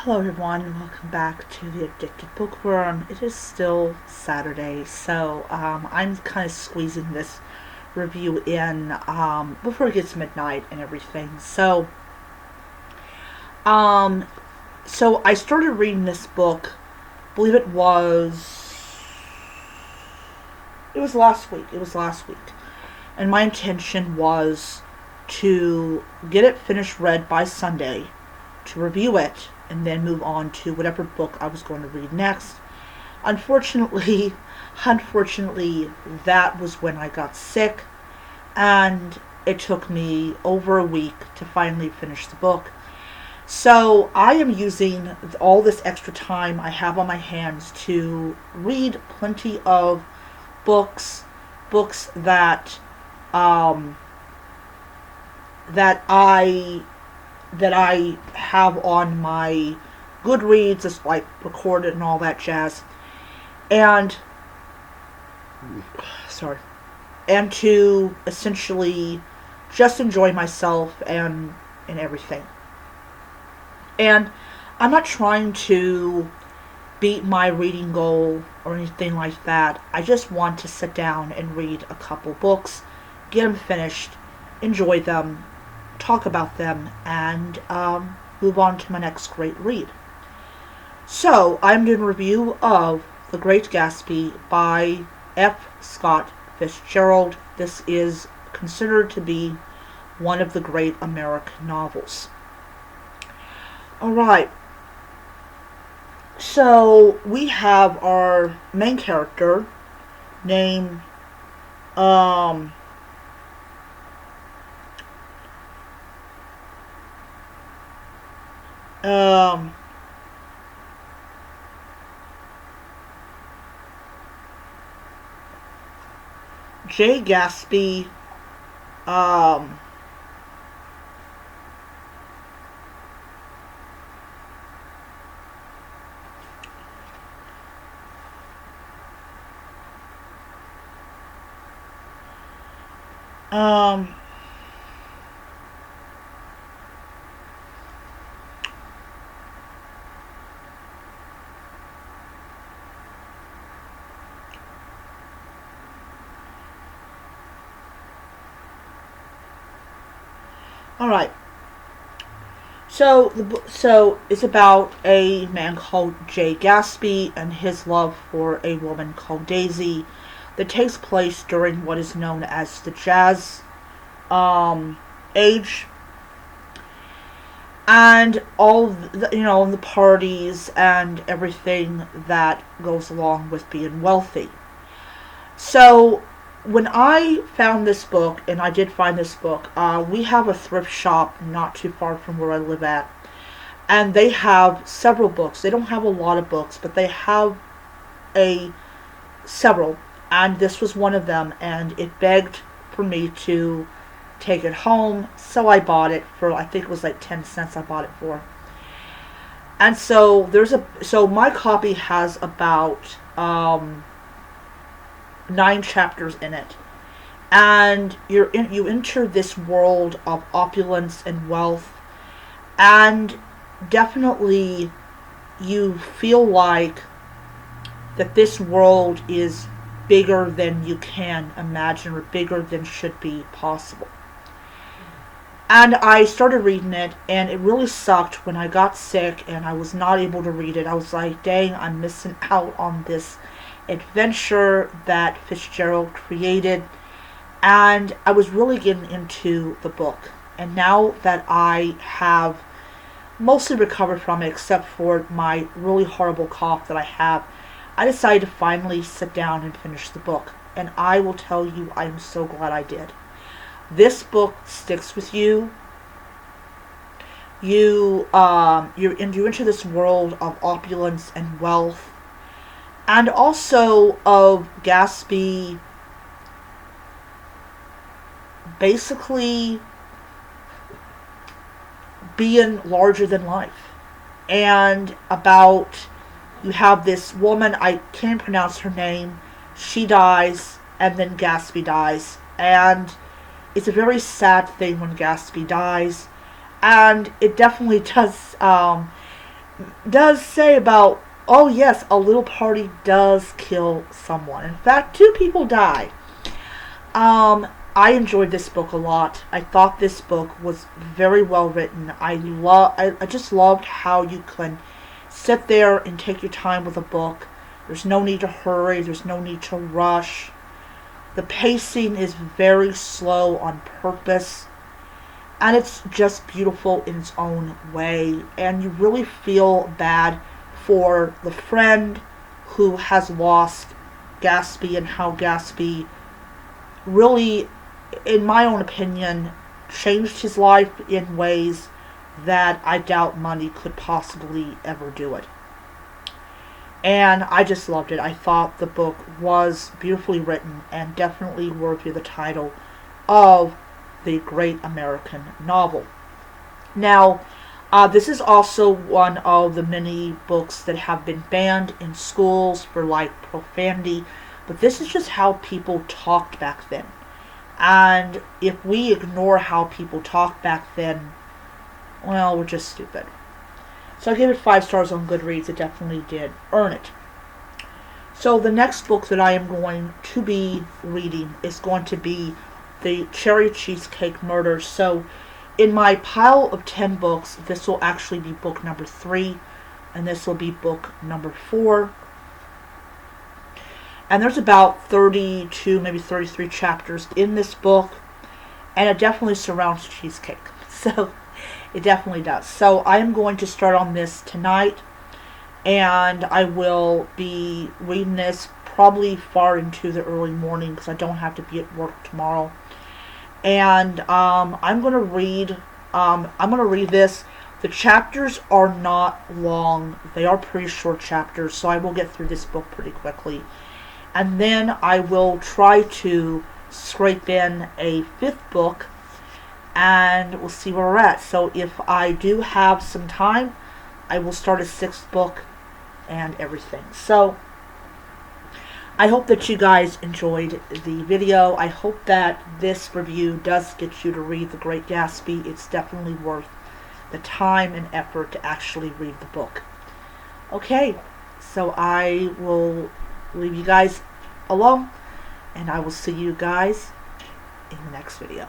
Hello everyone and welcome back to the Addicted Bookworm. It is still Saturday, so I'm kind of squeezing this review in before it gets midnight and everything. Um, so I started reading this book, I believe it was last week. It was last week. And my intention was to get it finished read by Sunday, to review it, and then move on to whatever book I was going to read next. Unfortunately, unfortunately, that was when I got sick, and it took me over a week to finally finish the book. So I am using all this extra time I have on my hands to read plenty of books, books um, that I have on my Goodreads, it's like recorded and all that jazz, and sorry, and to essentially just enjoy myself and everything. And I'm not trying to beat my reading goal or anything like that. I just want to sit down and read a couple books, get them finished, enjoy them, talk about them, and move on to my next great read. So, I'm doing a review of The Great Gatsby by F. Scott Fitzgerald. This is considered to be one of the great American novels. Alright, so we have our main character named um, um, J. Gatsby. um, um, Alright, so it's about a man called Jay Gatsby and his love for a woman called Daisy that takes place during what is known as the Jazz age, and all the parties and everything that goes along with being wealthy. So when I found this book, and I did find this book, we have a thrift shop not too far from where I live at, and they have several books. They don't have a lot of books, but they have a several, and this was one of them, and it begged for me to take it home, so I bought it for, I think it was like 10 cents I bought it for. And so my copy has about 9 chapters in it, and you enter this world of opulence and wealth, and definitely you feel like that this world is bigger than you can imagine, or bigger than should be possible. And I started reading it, and it really sucked when I got sick and I was not able to read it. I was like, dang, I'm missing out on this adventure that Fitzgerald created. And I was really getting into the book. And now that I have mostly recovered from it, except for my really horrible cough that I have, I decided to finally sit down and finish the book. And I will tell you, I am so glad I did. This book sticks with you. You enter this world of opulence and wealth, and also of Gatsby basically being larger than life. And about, you have this woman, I can't pronounce her name, she dies, and then Gatsby dies, and it's a very sad thing when Gatsby dies, and it definitely does does say about, oh yes, a little party does kill someone. In fact, 2 people die. I enjoyed this book a lot. I thought this book was very well written. I just loved how you can sit there and take your time with a book. There's no need to hurry. There's no need to rush. The pacing is very slow on purpose. And it's just beautiful in its own way. And you really feel bad for the friend who has lost Gatsby, and how Gatsby really, in my own opinion, changed his life in ways that I doubt money could possibly ever do it. And I just loved it. I thought the book was beautifully written and definitely worthy of the title of the great American novel. Now, this is also one of the many books that have been banned in schools for like profanity, but this is just how people talked back then. And if we ignore how people talked back then, well, we're just stupid. So I gave it 5 stars on Goodreads. It definitely did earn it. So the next book that I am going to be reading is going to be The Cherry Cheesecake Murders. So in my pile of 10 books, this will actually be book number 3, and this will be book number 4. And there's about 32, maybe 33 chapters in this book, and it definitely surrounds cheesecake. So it definitely does. So I am going to start on this tonight, and I will be reading this probably far into the early morning because I don't have to be at work tomorrow. And I'm going to read this. The chapters are not long. They are pretty short chapters, so I will get through this book pretty quickly. And then I will try to scrape in a 5th book, and we'll see where we're at. So if I do have some time, I will start a 6th book and everything. So I hope that you guys enjoyed the video. I hope that this review does get you to read The Great Gatsby. It's definitely worth the time and effort to actually read the book. Okay, so I will leave you guys alone, and I will see you guys in the next video.